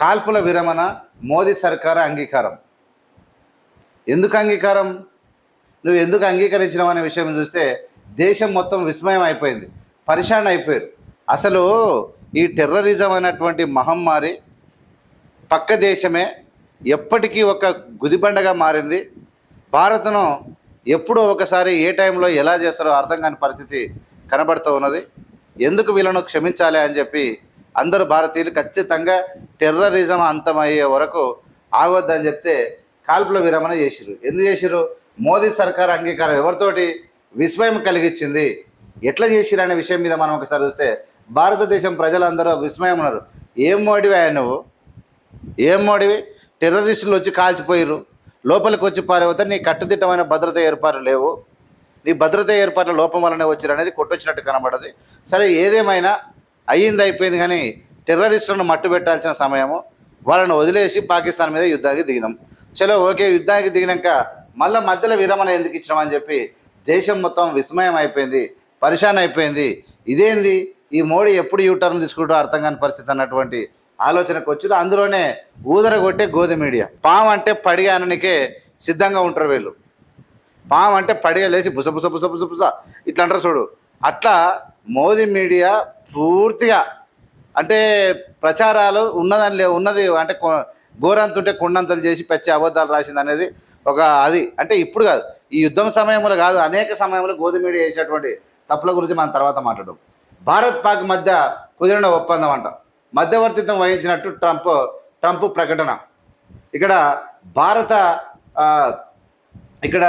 కాల్పుల విరమణ మోదీ సర్కారు అంగీకారం. ఎందుకు అంగీకారం? నువ్వు ఎందుకు అంగీకరించినావు అనే విషయం చూస్తే దేశం మొత్తం విస్మయం అయిపోయింది, పరిశాన్ అయిపోయారు. అసలు ఈ టెర్రరిజం అనేటువంటి మహమ్మారి పక్క దేశమే ఎప్పటికీ ఒక గుదిబండగా మారింది. భారత్ను ఎప్పుడో ఒకసారి ఏ టైంలో ఎలా చేస్తారో అర్థం కాని పరిస్థితి కనబడుతూ ఉన్నది. ఎందుకు వీళ్ళను క్షమించాలి అని చెప్పి అందరూ భారతీయులు ఖచ్చితంగా టెర్రరిజం అంతమయ్యే వరకు ఆగొద్దని చెప్తే కాల్పుల విరమణ చేసిరు. ఎందుకు చేసిరు? మోదీ సర్కార్ అంగీకారం ఎవరితోటి విస్మయం కలిగించింది. ఎట్లా చేసిరు అనే విషయం మీద మనం ఒకసారి చూస్తే భారతదేశం ప్రజలందరూ విస్మయం ఉన్నారు. ఏం మోడివి ఆయన నువ్వు? ఏం మోడివి? టెర్రరిస్టులు వచ్చి కాల్చిపోయిరు, లోపలికి వచ్చి పారిపోతే నీ కట్టుదిట్టమైన భద్రతా ఏర్పాట్లు లేవు, నీ భద్రతా ఏర్పాట్ల లోపం వల్లనే వచ్చిరు అనేది కొట్టొచ్చినట్టు కనబడది. సరే, ఏదేమైనా అయ్యింది అయిపోయింది, కానీ టెర్రరిస్టులను మట్టు పెట్టాల్సిన సమయము. వాళ్ళని వదిలేసి పాకిస్తాన్ మీద యుద్ధానికి దిగినాం. చలో ఓకే, యుద్ధానికి దిగినాక మళ్ళీ మధ్యలో విరమణ ఎందుకు ఇచ్చినామని చెప్పి దేశం మొత్తం విస్మయం అయిపోయింది, పరిశాన్ అయిపోయింది. ఇదేంది ఈ మోడీ ఎప్పుడు యూటర్న్ తీసుకుంటూ అర్థం కాని పరిస్థితి అన్నటువంటి ఆలోచనకు వచ్చి అందులోనే ఊదరగొట్టే గోధుమ మీడియా. పాము అంటే పడిగా అననికే సిద్ధంగా ఉంటారు వీళ్ళు. పాము అంటే పడిగా లేచి బుస బుస బుస బుస బుస ఇట్లా అంటారు చూడు. అట్లా మోదీ మీడియా పూర్తిగా అంటే ప్రచారాలు ఉన్నది అంటే గోరంతుంటే కొండంతలు చేసి పెచ్చే అబద్ధాలు రాసింది అనేది ఒక అది అంటే ఇప్పుడు కాదు, ఈ యుద్ధం సమయంలో కాదు, అనేక సమయంలో గోధుమ మీడియా చేసేటువంటి తప్పుల గురించి మనం తర్వాత మాట్లాడడం. భారత్ పాక్ మధ్య కుదిరిన ఒప్పందం అంట, మధ్యవర్తిత్వం వహించినట్టు ట్రంప్ ప్రకటన. ఇక్కడ భారత ఇక్కడ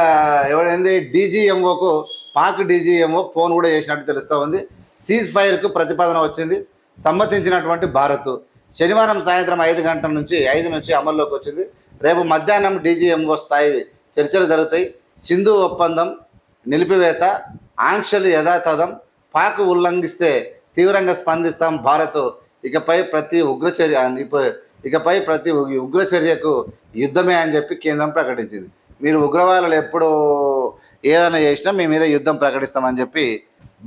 ఎవరైంది డీజీఎంఓకు పాక్ డీజీఎంఓ ఫోన్ కూడా చేసినట్టు తెలుస్తూ ఉంది. సీజ్ ఫైర్కు ప్రతిపాదన వచ్చింది, సమ్మతించినటువంటి భారత్ శనివారం సాయంత్రం 5 నుంచి అమల్లోకి వచ్చింది. రేపు మధ్యాహ్నం డీజీఎంఓ స్థాయి చర్చలు జరుగుతాయి. సింధు ఒప్పందం నిలిపివేత, ఆంక్షలు యథాతథం, పాక్ ఉల్లంఘిస్తే తీవ్రంగా స్పందిస్తాం భారత్, ఇకపై ప్రతి ఉగ్రచర్యకు యుద్ధమే అని చెప్పి కేంద్రం ప్రకటించింది. మీరు ఉగ్రవాదులు ఎప్పుడు ఏదైనా చేసినా మీ మీద యుద్ధం ప్రకటిస్తామని చెప్పి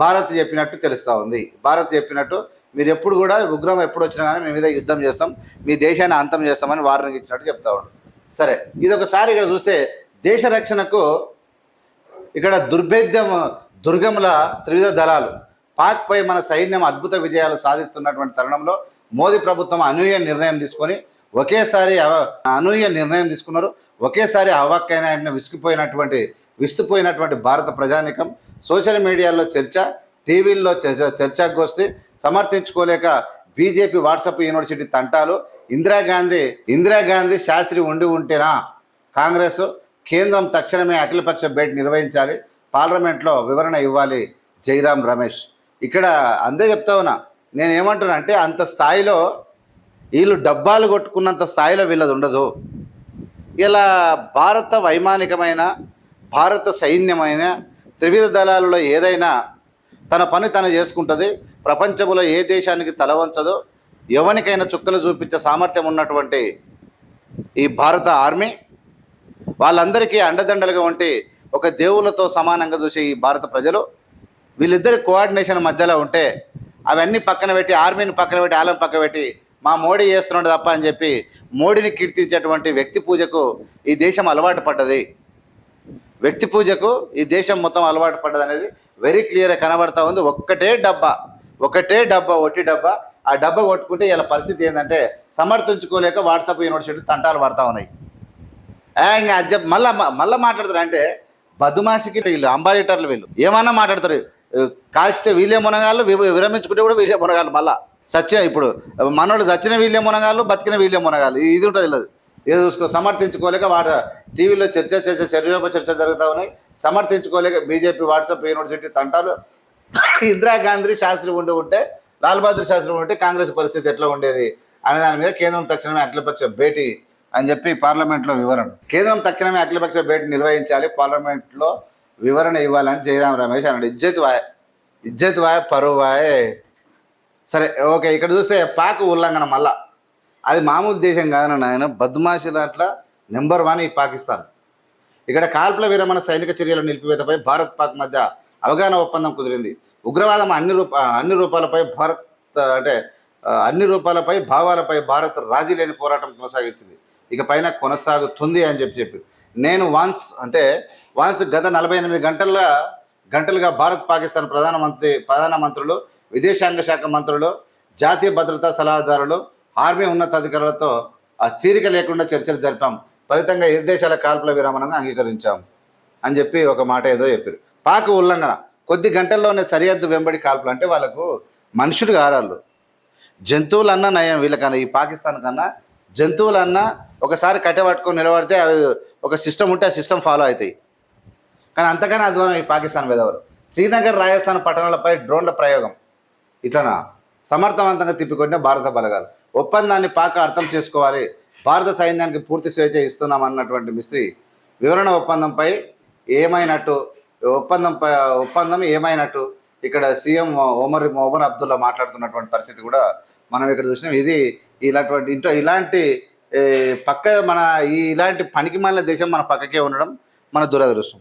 భారత్ చెప్పినట్టు తెలుస్తూ ఉంది. భారత్ చెప్పినట్టు మీరు ఎప్పుడు కూడా ఉగ్రం ఎప్పుడు వచ్చినా కానీ మీ మీద యుద్ధం చేస్తాం, మీ దేశాన్ని అంతం చేస్తామని వార్నింగ్ ఇచ్చినట్టు చెప్తా ఉన్నాడు. సరే, ఇది ఒకసారి ఇక్కడ చూస్తే దేశ రక్షణకు ఇక్కడ దుర్గముల త్రివిధ దళాలు పాక్పై మన సైన్యం అద్భుత విజయాలు సాధిస్తున్నటువంటి తరుణంలో మోదీ ప్రభుత్వం అనూహ్య నిర్ణయం తీసుకున్నారు. ఒకేసారి అవాక్కైన విస్తుపోయినటువంటి భారత ప్రజానికం సోషల్ మీడియాలో చర్చ, టీవీల్లో చర్చాగోష్ఠి, సమర్థించుకోలేక బీజేపీ వాట్సాప్ యూనివర్సిటీ తంటాలు, ఇందిరాగాంధీ శాస్త్రి ఉంటేనా కాంగ్రెస్, కేంద్రం తక్షణమే అఖిలపక్ష భేటీ నిర్వహించాలి, పార్లమెంట్లో వివరణ ఇవ్వాలి జైరాం రమేష్. ఇక్కడ అందే చెప్తా ఉన్నా, నేను ఏమంటున్నా అంటే అంత స్థాయిలో వీళ్ళు డబ్బాలు కొట్టుకున్నంత స్థాయిలో వీళ్ళది ఉండదు. ఇలా భారత వైమానికమైన భారత సైన్యమైన త్రివిధ దళాలలో ఏదైనా తన పని తను చేసుకుంటుంది. ప్రపంచంలో ఏ దేశానికి తల వంచదో, ఎవరికైనా చుక్కలు చూపించే సామర్థ్యం ఉన్నటువంటి ఈ భారత ఆర్మీ వాళ్ళందరికీ అండదండలుగా ఉంటే ఒక దేవుళ్ళతో సమానంగా చూసే ఈ భారత ప్రజలు వీళ్ళిద్దరి కోఆర్డినేషన్ మధ్యలో ఉంటే అవన్నీ పక్కన పెట్టి, ఆర్మీని పక్కన పెట్టి, ఆలం పక్కన పెట్టి మా మోడీ చేస్తున్నాడు తప్ప అని చెప్పి మోడీని కీర్తించేటువంటి వ్యక్తి పూజకు ఈ దేశం అలవాటు పడ్డది. వ్యక్తి పూజకు ఈ దేశం మొత్తం అలవాటు పడ్డది అనేది వెరీ క్లియర్గా కనబడతా ఉంది. ఒక్కటే డబ్బా ఒట్టి డబ్బా. ఆ డబ్బా కొట్టుకుంటే ఇలా పరిస్థితి ఏంటంటే సమర్థించుకోలేక వాట్సాప్ యూనివర్సిటీ తంటాలు పడతా ఉన్నాయి. ఇంకా మళ్ళీ మాట్లాడతారు అంటే బదుమాసికి వీళ్ళు అంబాసిడర్లు వీళ్ళు ఏమన్నా మాట్లాడతారు. కాల్చితే వీళ్ళే మునగాళ్ళు, విరమించుకుంటే కూడా వీళ్ళే మునగాళ్ళు. మళ్ళీ ఇప్పుడు మనోళ్ళు చచ్చిన వీళ్ళే మునగాళ్ళు, బతికిన వీళ్ళే మునగాళ్ళు. ఇది ఉంటుంది లేదు, ఏదో చూసుకో. సమర్థించుకోలేక టీవీలో చర్చ జరుగుతూ ఉన్నాయి. సమర్థించుకోలేక బీజేపీ వాట్సాప్ యూనివర్సిటీ తంటాలు. ఇందిరాగాంధీ శాస్త్రి ఉంటే, లాల్ బహదూర్ శాస్త్రి ఉంటే కాంగ్రెస్ పరిస్థితి ఎట్లా ఉండేది అనే దాని మీద కేంద్రం తక్షణమే అఖిలపక్ష భేటీ అని చెప్పి పార్లమెంట్లో వివరణ. కేంద్రం తక్షణమే అఖిలపక్ష భేటీ నిర్వహించాలి, పార్లమెంట్లో వివరణ ఇవ్వాలని జైరాం రమేష్ అన్నాడు. ఇజ్జత్ వాయ్ పరువు వాయ్. సరే ఓకే, ఇక్కడ చూస్తే పాక్ ఉల్లంఘన మళ్ళా అది మామూలు దేశం కాదన్న ఆయన, బద్మాషి దాంట్లో నెంబర్ 1 ఈ పాకిస్తాన్. ఇక్కడ కాల్పుల విరమణ సైనిక చర్యల నిలిపివేతపై భారత్ పాక్ మధ్య అవగాహన ఒప్పందం కుదిరింది. ఉగ్రవాదం అన్ని రూపాలపై అన్ని రూపాలపై భావాలపై భారత్ రాజీ లేని పోరాటం కొనసాగించింది, ఇక పైన కొనసాగుతుంది అని చెప్పి నేను వాన్స్ గత 48 గంటలుగా భారత్ పాకిస్తాన్ ప్రధానమంత్రులు, విదేశాంగ శాఖ మంత్రులు, జాతీయ భద్రతా సలహాదారులు, ఆర్మీ ఉన్నతాధికారులతో ఆ తీరిక లేకుండా చర్చలు జరిపాం, ఫలితంగా ఇరు దేశాల కాల్పుల విరామణంగా అంగీకరించాం అని చెప్పి ఒక మాట ఏదో చెప్పారు. పాక్ ఉల్లంఘన కొద్ది గంటల్లోనే సరిహద్దు వెంబడి కాల్పులు. అంటే వాళ్ళకు మనుషులు కారాళ్ళు, జంతువులన్నా నయం వీళ్ళకన్నా, ఈ పాకిస్తాన్ కన్నా జంతువులన్నా ఒకసారి కట్టెపట్టుకొని నిలబడితే అవి ఒక సిస్టమ్ ఉంటే ఆ సిస్టమ్ ఫాలో అవుతాయి. కానీ అంతకన్నా అధ్వానం ఈ పాకిస్తాన్ వెదవరు. శ్రీనగర్, రాజస్థాన్ పట్టణాలపై డ్రోన్ల ప్రయోగం ఇట్లనా సమర్థవంతంగా తిప్పికొట్టిన భారత బలగాలు. ఒప్పందాన్ని పాక్ అర్థం చేసుకోవాలి, భారత సైన్యానికి పూర్తి స్వేచ్ఛ ఇస్తున్నామన్నటువంటి మిస్త్రీ వివరణ ఒప్పందం ఏమైనట్టు ఇక్కడ సీఎం ఒమర్ అబ్దుల్లా మాట్లాడుతున్నటువంటి పరిస్థితి కూడా మనం ఇక్కడ చూసినాం. ఇది ఇలాంటి ఇలాంటి పనికిమాలిన దేశం మన పక్కకే ఉండడం మన దురదృష్టం.